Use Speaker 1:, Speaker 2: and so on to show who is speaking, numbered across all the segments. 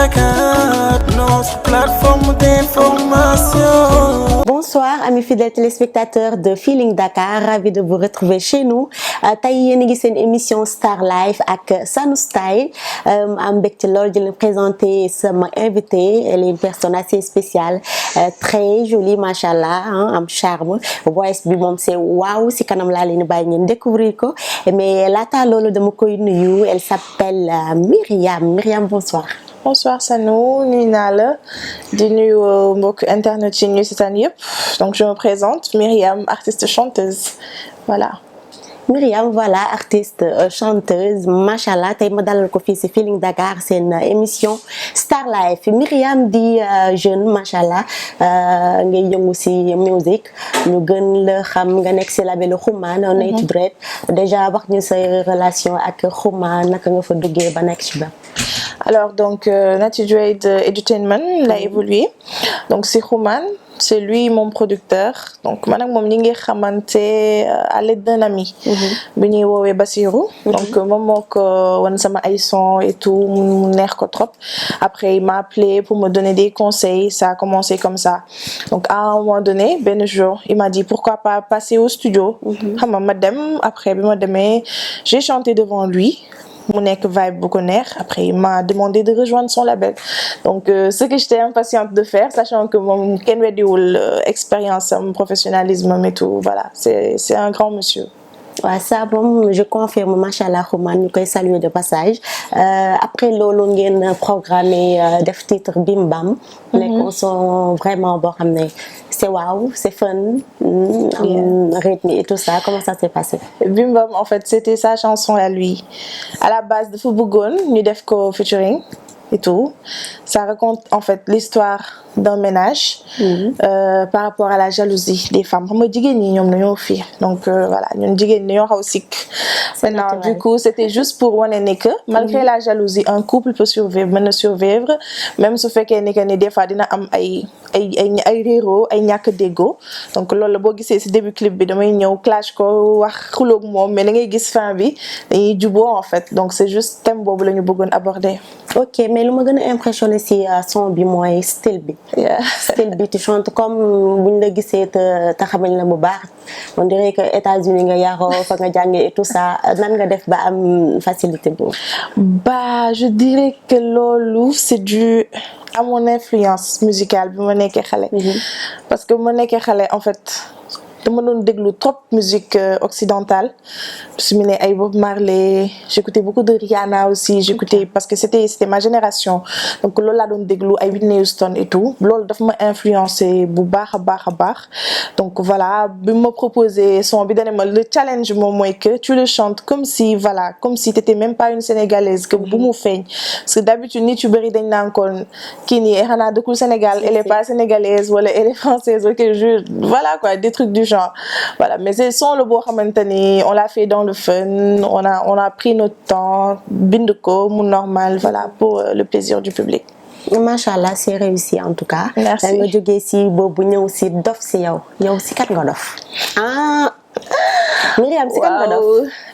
Speaker 1: Dakar, notre plateforme d'information.
Speaker 2: Bonsoir amis fidèles téléspectateurs de Feeling Dakar, ravi de vous retrouver chez nous. Tey yéen a ngi seen émission Star Life ak Sanu Style am mbégte lool di leen présenter sama invité. Elle est une personne assez spéciale, très jolie machallah, am charme. Voice bi moom c'est waaw si kanam laa leen bàyyi ngeen découvrir ko, mais laata loolu dama koy nuyu. Elle s'appelle Myriam. Myriam, bonsoir.
Speaker 3: Bonsoir Sanou, nuyu naa la di nuyu mbokk internet yi ñuy seetaan yëpp. Donc je me présente, Myriam, artiste chanteuse. Voilà.
Speaker 2: Myriam, voilà, artiste, chanteuse, machallah. Tey ma dalal ko fii ci Feeling Dakar seen émission Star Life. Myriam di jeune machallah, ngay yëngu ci musique, ñu gën la xam nga nekk ci labelu Xuman, Native Dread. Déjà wax ñu sa relation ak Xuman, naka nga fa duggee ba nekk ci ba.
Speaker 3: Alors donc Native Dread Entertainment l'a évolué. Donc c'est Xuman, c'est lui mon producteur. Donc man ak moom ñi ngi xamante à l'aide d'un ami bi ñuy woowee Basirou. Donc moom moo ko wan sama ay son et tout, mu neex ko trop. Après il m'a appelé pour me donner des conseils. Ça a commencé comme ça. Donc à un moment donné, benn jour il m'a dit pourquoi pas passer au studio. Xam nga ma dem. Après bi ma demee, j'ai chanté devant lui. Mu nekk vibe bu ko neex. Après il m'a demandé de rejoindre son label. Donc ce que j'étais impatiente de faire, sachant que moom kenn weddiwul expérience am, professionnalisme et tout. Voilà, c'est un grand monsieur.
Speaker 2: Ouais, ça bon, je confirme machallah Xuman, ñu koy saluer de passage. Après loolu ngeen programmé def titre Bim Bam. Nekk son vraiment boo xam ne c'est waaw, c'est fun, rythme et tout ça. Comment ça s'est passé?
Speaker 3: Bim Bam, en fait, c'était sa chanson à lui. À la base dafa bëggoon ñu def ko featuring et tout. Ça raconte en fait l'histoire d'un ménage par rapport à la jalousie des femmes. Xam nga jigéen ñi ñoom dañoo fiir. Donc voilà, ñun jigéen ñi dañoo xaw sikk. Maintenant du coup c'était juste pour wane ne que malgré la jalousie un couple peut survivre, mën na survivre même su fekkee ne que ni des fois dina am ay réero ay ñàkk déggoo. Donc loolu la boo gisee ci début clip bi damay ñëw clash ko wax xuloog moom, mais da ngay gis fin bi dañuy juboo en fait. Donc c'est juste thème boobu la ñu bëggoon aborder.
Speaker 2: Ok, mais lu ma gën a impressionné ci son bi mooy style bi. Style bi tu chantes comme buñ la gisee te xamañ la bu baax. On dirait que États-Unis nga yaroo fa nga jàngee et tout ça. Nan nga def ba am facilité boobu?
Speaker 3: Bah je dirais que loolu c'est dû à mon influence musicale bi ma nekkee xale. Parce que ma nekkee xale en fait dama doon déglu trop musique occidentale. su mu ne ay Bob Marley, j'écoutais beaucoup de Rihanna aussi. J'écoutais parce que c'était ma génération. Donc loolu laa doon déglu ay Whitney Houston et tout. Loolu daf ma influencé bu baax a baax. Donc voilà, bi ma proposé son bi dane ma le challenge moom mooy que tu le chantes comme si t'étais même pas une Sénégalaise, que bu mu feeñ. Parce que d'habitude nit yu bëri dañ naan kon kii nii xanaa dëkkul Sénégal, elle est pas sénégalaise wala elle est française wala quelque chose. Voilà quoi, des trucs du genre. Voilà, mais c'est son le boo xamante ni on l'a fait dans le fun, on a pris notre temps, bind ko mu normal, voilà, pour le plaisir du public.
Speaker 2: Machallah, c'est réussi en tout cas.
Speaker 3: Merci.
Speaker 2: Nga jógee ci boobu ñëw ci dof ci yow ci kat nga dof. Myriam ci kat nga dof.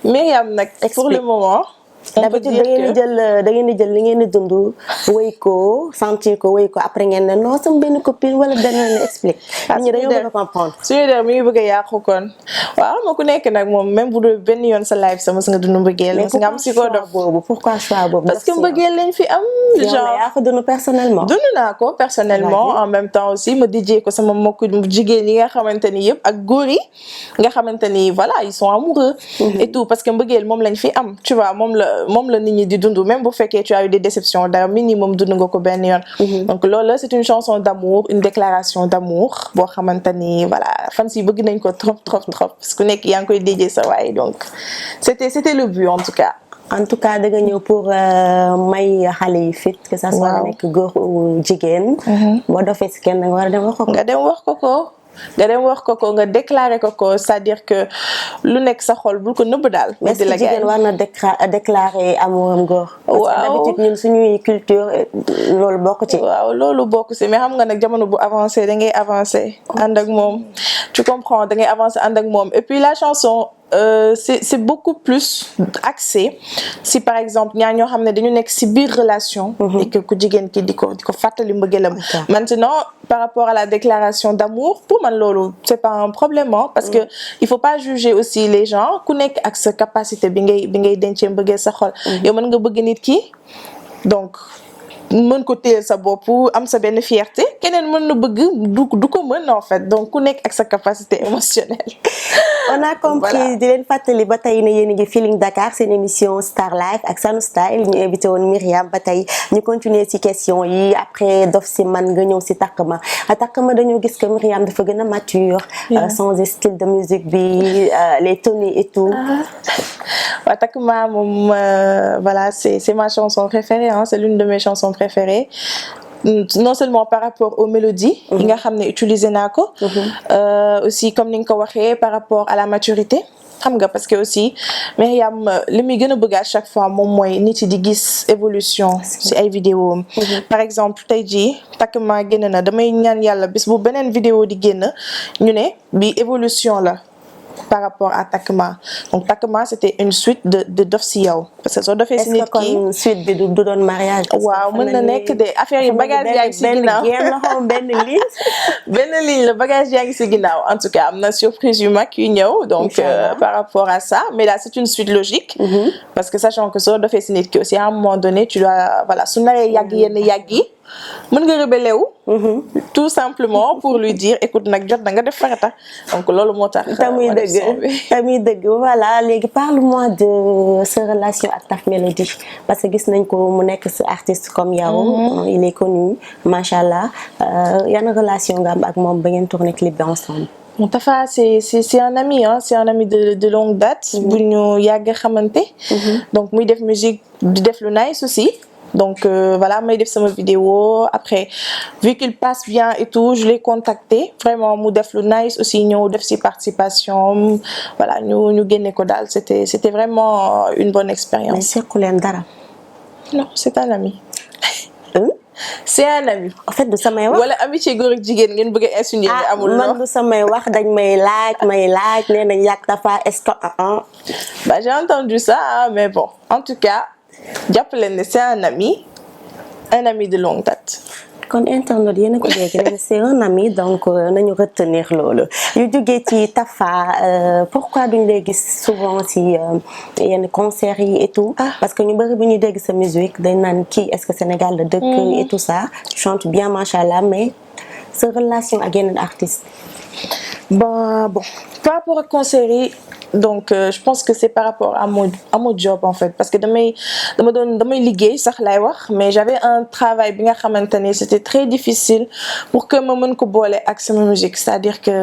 Speaker 3: Myriam nag pour le moment.
Speaker 2: D'habitude da ngeen di jël li ngeen di dund wéy ko sentir ko wéy ko après ngeen ne non sama benn copine wala benn la explique. Ñi dañoo bëgg a comprendre.
Speaker 3: suñu dem mi ngi bëgg a yàqu kon. Waaw ma ku nekk nag moom même bu dul benn yoon sa live sama nga dund mbëggeel.
Speaker 2: Mais
Speaker 3: nga am si ko dof
Speaker 2: boobu pourquoi choix boobu?
Speaker 3: Parce que mbëggeel lañ fi am.
Speaker 2: genre yaa ko dund personnellement.
Speaker 3: dund naa ko personnellement en même temps aussi ma dijee ko sama mbokku jigéen yi nga xamante ni yëpp ak góor yi nga xamante ni voilà ils sont amoureux. Et tout parce que mbëggeel moom lañ fi am tu vois moom la nit ñi di dund même bu fekkee tu as eu des déceptions d'un minimum dund nga ko benn yoon. Donc loolu c'est une chanson d'amour, une déclaration d'amour boo xamante ni voilà fans yi bëgg nañ ko trop parce que nekk yaa ngi koy déjee sa waay donc c'était le but en tout cas.
Speaker 2: En tout cas da nga ñëw pour may xale yi fit que ça soit nekk góor ou jigéen. boo dofee ci kenn nga war a dem wax ko.
Speaker 3: nga dem wax ko. nga dem wax ko nga déclarer ko c'est-à-dire que lu nekk sa xol bul ko nëbb daal.
Speaker 2: mais est-ce que jigéen war na déclarer amouram góor. parce que d'habitude ñun suñuy culture loolu bokk ci.
Speaker 3: waaw loolu bokk ci mais xam nga nag jamono bu avancé da ngay avancer ànd ak moom tu comprends da ngay avancer ànd ak moom et puis la chanson c'est beaucoup plus axé si par exemple ñaar ñoo xam ne dañu nekk si biir relation et que ku jigéen ki di ko fàttali mbëggeelam. Maintenant par rapport à la déclaration d'amour pour man loolu c'est pas un problème parce que il faut pas juger aussi les gens ku nekk ak sa capacité bi ngay dencee mbëggeel sa xol. yow mën nga bëgg nit ki donc mën ko téyel sa bopp am sa benn fierté keneen mën na bëgg du ko mën en fait donc ku nekk ak sa capacité émotionnelle.
Speaker 2: On a compris. Di leen fàttali ba tey ne yéen a ngi Feeling Dakar seen émission Star Life ak Sanu Style ñu invité woon Myriam ba tey ñu continuer ci question yi après dof si man nga ñëw ci takk ma dañoo gis que Myriam dafa gën a mature. son style de musique bi les tenues et tout.
Speaker 3: waaw takk ma moom voilà c'est ma chanson préférée c'est l'une de mes chansons préférées. Non seulement par rapport aux mélodies yi nga xam ne utiliser naa ko aussi comme ni nga ko waxee par rapport à la maturité xam nga parce que aussi Myriam li muy gën a bëgg à chaque fois moom mooy nit yi di gis évolution ci ay vidéo par exemple tey jii takk ma génn na damay ñaan yàlla bis bu beneen vidéo di génn ñu ne bi évolution la par rapport à Takma donc Takma c'était une suite de Dof si yow parce que soo defee si nit ki
Speaker 2: est-ce que kon suite bi du doon mariage.
Speaker 3: waaw mën na nekk de affaire yi bagage yaa ngi si ginnaaw benn ligne la bagage yaa ngi si ginnaaw en tout cas am na surprise yu mag yu ñëw donc par rapport à ça mais là c'est une suite logique parce que sachant que soo defee si nit ki aussi à un moment donné tu dois voilà su naree yàgg yenn yàgg yi mën nga rebelle wu tout simplement pour lui dire écoute nag jot na nga def farata donc loolu moo tax
Speaker 2: tamit dëgg voilà léegi parle-moi de sa relation ak Taf Melody parce que gis nañ ko mu nekk sa artiste comme yow il est connu machallah yan relation nga am ak moom ba ngeen tourner clip bi ensemble.
Speaker 3: Bon, Tafa c'est un ami c'est un ami de longue date bu ñu yàgg xamante donc muy def musique di def lu nice aussi. Donc voilà may def sama vidéo après vu qu'il passe bien et tout je l'ai contacté vraiment mu def lu nice aussi ñëw def ci participation voilà ñu génne ko daal c'était vraiment une bonne expérience.
Speaker 2: mais sequ leen dara.
Speaker 3: non c'est un ami. c'est un ami.
Speaker 2: en fait du samay wax
Speaker 3: wala amitié góor ak jigéen ngeen bëgg a insinuer ne amul.
Speaker 2: man du samay wax dañ may laaj nee nañ yàgg Tafa est-ce que
Speaker 3: bah j'ai entendu ça mais bon en tout cas. jàpp leen ne c'est un ami de longue date.
Speaker 2: kon internaute yéen a ko dégg ne c'est un ami donc nañu retenir loolu yu jógee ci Tafa pourquoi duñ lay gis souvent ci yenn concerts yi et tout. parce que ñu bëri bu ñuy dégg sa musique dañ naan kii est-ce que Sénégal la dëkk et tout ça tu chantes bien machallah mais sa relation ak yeneen artistes.
Speaker 3: bon par rapport ak concerts yi donc je pense que c'est par rapport à mon job en fait parce que damay liggéey sax lay wax mais j'avais un travail bi nga xamante ne c'était très difficile pour que ma mën ko boole ak sama musique c'est-à-dire que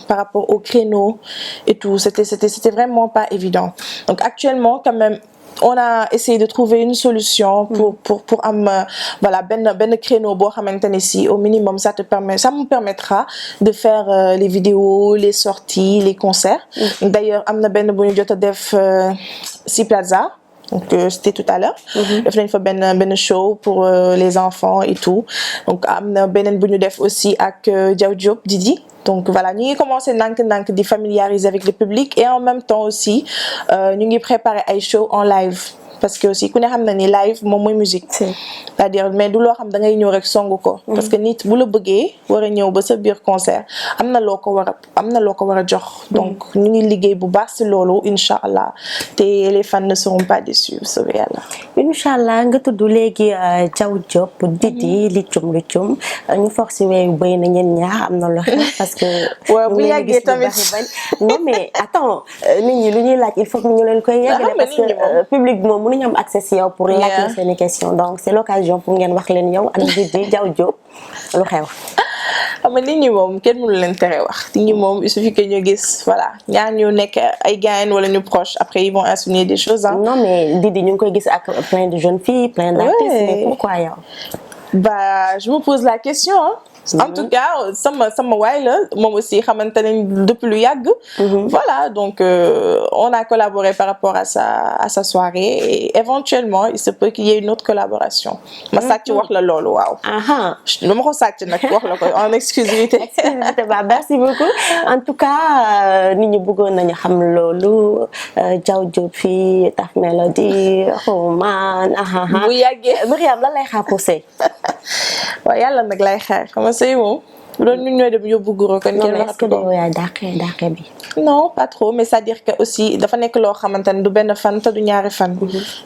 Speaker 3: par rapport au créneau et tout c'était vraiment pas évident donc actuellement quand même on a essayé de trouver une solution pour am voilà benn créneau boo xamante ne si au minimum ça me permettra de faire les vidéos les sorties les concerts d'ailleurs am na benn bu ñu jot a def si Plaza donc c'était tout à l'heure def nañ fa benn show pour les enfants et tout donc am na beneen bu ñu def aussi ak Diaw Diop Didi donc voilà ñu ngi commencé ndànk-ndànk di familiariser avec le public et en même temps aussi ñu ngi préparer ay show en live parce que aussi ku ne xam na ni live moom mooy musique c'est-à-dire mais du loo xam da ngay ñëw rek songu ko parce que nit bu la bëggee war a ñëw ba sa biir concert am na loo ko war a jox donc ñu ngi liggéey bu baax ci loolu incha allah te les fans ne seront pas déçus bu soobee yàlla.
Speaker 2: incha allah nga tudd léegi Diaw Diop Didi Lithium ñu forcé weeyu béy na ñeen ñaar am na lu xew parce que.
Speaker 3: waaw bu yàggee tamit
Speaker 2: non mais attends nit ñi lu ñuy laaj il faut que ñu leen koy yeggale parce que public moom mënuñu am accès ci yow pour laaj la seeni question donc c'est l'occasion pour ngeen wax leen yow ak Didi Diaw Diop lu xew.
Speaker 3: xam nga nit ñi moom kenn mënu leen tere wax nit ñi moom il suffit que ñu gis voilà ñaar ñu nekk ay gars wala ñu proches après ils vont insinuer des choses
Speaker 2: non mais Didi ñu ngi koy gis ak plein de jeunes filles plein d'artistes mais pourquoi yow.
Speaker 3: Bah je me pose la question En tout cas sama waay la moom aussi xamante nañ depuis lu yàgg. Voilà donc on a collaboré par rapport à sa soirée et éventuellement il se peut qu'il y ait une autre collaboration. ma sàcc wax la loolu waaw. dama ko sàcc nag wax la ko en exclusivité.
Speaker 2: Merci beaucoup en tout cas nit ñi bëggoon nañu xam loolu Diaw Diop fii Taf Melody Xuman.
Speaker 3: bu yàggee
Speaker 2: Myriam lan lay xaar pour sëy.
Speaker 3: waaw yàlla nag lay xaar xam nga sëy moom. loolu ñun ñooy dem yóbbu guro kon kenn waxatu ko.
Speaker 2: non est-ce que dàqee bi.
Speaker 3: non pas trop mais c'est-à-dire que aussi dafa nekk loo xamante ne du benn fan te du ñaari fan.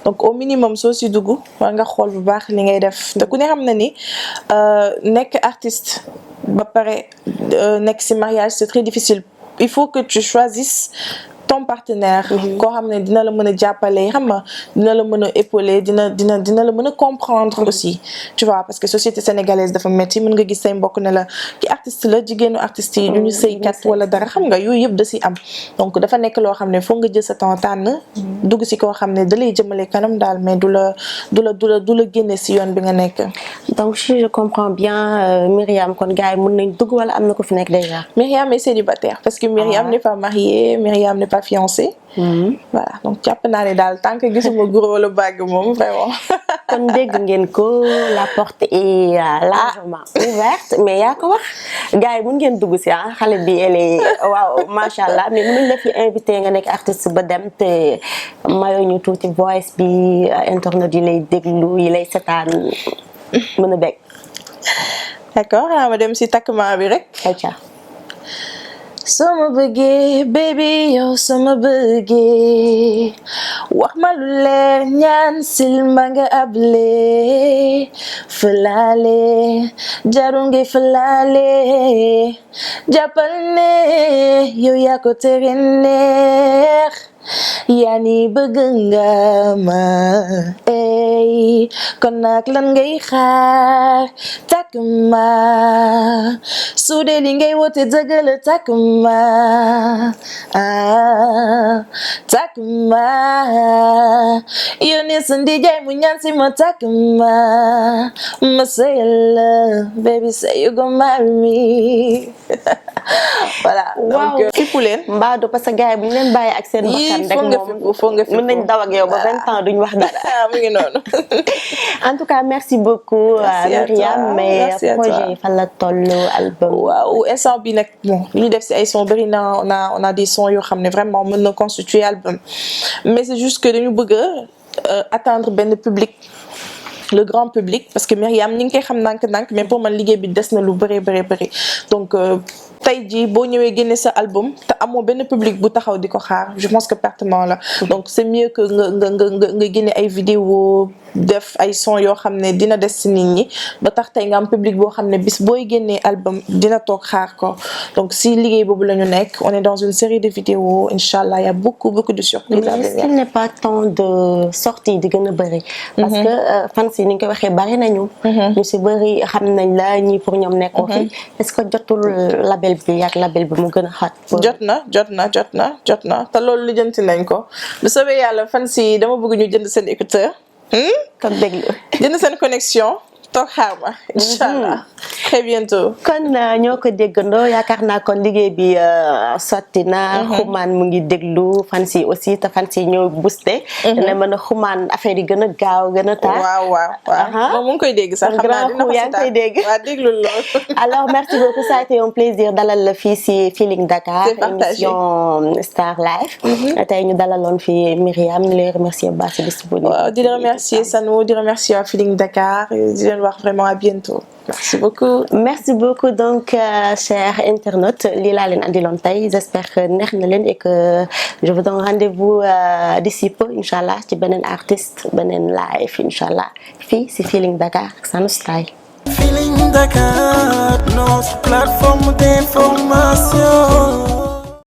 Speaker 3: donc au minimum soo si dugg war nga xool bu baax li ngay def te ku ne xam na ni nekk artiste ba pare nekk si mariage c'est très difficile il faut que tu choisisses ton partenaire. koo xam ne dina la mën a jàppale xam nga dina la mën a épauler dina la mën a comprendre aussi tu vois parce que société sénégalaise dafa metti mën nga gis say mbokk ne la ki artiste la jigéenu artiste yi du ñu sëykat wala dara xam nga yooyu yëpp da si am donc dafa nekk loo xam ne foog nga jël sa temps tànn dugg si koo xam ne da lay jëmale kanam daal mais du la génne si yoon bi nga nekk.
Speaker 2: donc si je comprends bien Myriam kon gars yi mën nañ dugg wala am na ko fi nekk déjà.
Speaker 3: Myriam est célibataire parce que Myriam n'est pas mariée Myriam n'est pas fiancée. Voilà donc jàpp naa ne daal tant que gisuma guro wala bague moom vraiment.
Speaker 2: kon dégg ngeen ko la porte est largement ouverte mais yaa ko wax gars yi mën ngeen dugg si xale bi elle est waaw macha allah mais mën nañ la fi invité nga nekk artiste ba dem te mayoo ñu tuuti voice bi internet yi lay déglu yi lay setaan mën a bég.
Speaker 3: d'accord ma dem si takkumaa bi rek.
Speaker 2: sama
Speaker 3: bëggee baby yow sama bëggee wax ma lu leer ñaan sil ma nga able falaale jarul ngay falaale jàppal ne yow yaa ko tere neex yaa ni bëgg nga ma ey kon nag lan ngay xaar takk ma su dee li ngay wote dëgg la takk ma takk ma yónnee sa ndijaay mu ñaan si ma takk ma sëyal la baby say you gonna marry me voilà donc fippu leen
Speaker 2: mbaadu parce que gars yi bu ñu leen bàyyi ak seen bakkan rek moom mën nañ daw ak yow ba 20 ans duñ wax dara.
Speaker 3: mu ngi noonu.
Speaker 2: En tout cas merci beaucoup Myriam mais projet yi fan la toll album.
Speaker 3: waaw instant bi nag bon li def si ay son bëri na on a des sons yoo xam ne vraiment mën na constituer album mais c'est juste que dañu bëgg a atteindre benn public. le grand public parce que Myriam ñi ngi koy xam ndànk-ndànk mais pour man liggéey bi des na lu bëri donc tey jii boo ñëwee génne sa album te amoo benn public bu taxaw di ko xaar je pense que pertement la donc c'est mieux que nga génne ay vidéo def ay son yoo xam ne dina des ci nit ñi ba tax tey nga am public boo xam ne bis booy génnee album dina toog xaar ko donc si liggéey boobu la ñu nekk on est dans une série de vidéos inchallah il y a beaucoup de surprises à venir.
Speaker 2: Est-ce qu'il n'est pas temps de sortie di gën a bëri parce que fans yi ni nga ko waxee bari nañu ñu si bëri xam nañ la ñi pour ñoom nekkoo fi est-ce que jotul label bi ak label bi mu gën a xat
Speaker 3: jot na te loolu lijjanti nañ ko bu soobee yàlla fans yi dama bëgg ñu jënd seen écouteur
Speaker 2: kon déglu
Speaker 3: jënd seen connexion toog xaar ma inchallah très bientôt.
Speaker 2: kon ñoo ko déggandoo yaakaar naa kon liggéey bi sotti na. xumaan mu ngi déglu fans yi aussi te fans yi ñoo boosté. dina mën a xumaan affaire yi gën a gaaw gën a taar.
Speaker 3: waaw moom mu ngi koy dégg sax xam naa dina ko
Speaker 2: yaa ngi koy dégg.
Speaker 3: waaw déglu lool.
Speaker 2: alors merci beaucoup ça a été un plaisir dalal la fii si Feeling Dakar. émission Star Life. tey ñu dalaloon fii Myriam ñu lay remercier bu baax si disponible.
Speaker 3: waaw di la remercier Sano di remercier waa Feeling Dakar di leen wax vraiment à bientôt. Merci beaucoup donc chers internautes lii laa leen andiloon tey j'espère que neex na leen et que je vous donne rendez-vous d'ici peu inchallah ci beneen artiste beneen live inchallah fii si Feeling Dakar Sano Style.
Speaker 1: Feeling Dakar notre plateforme d'information.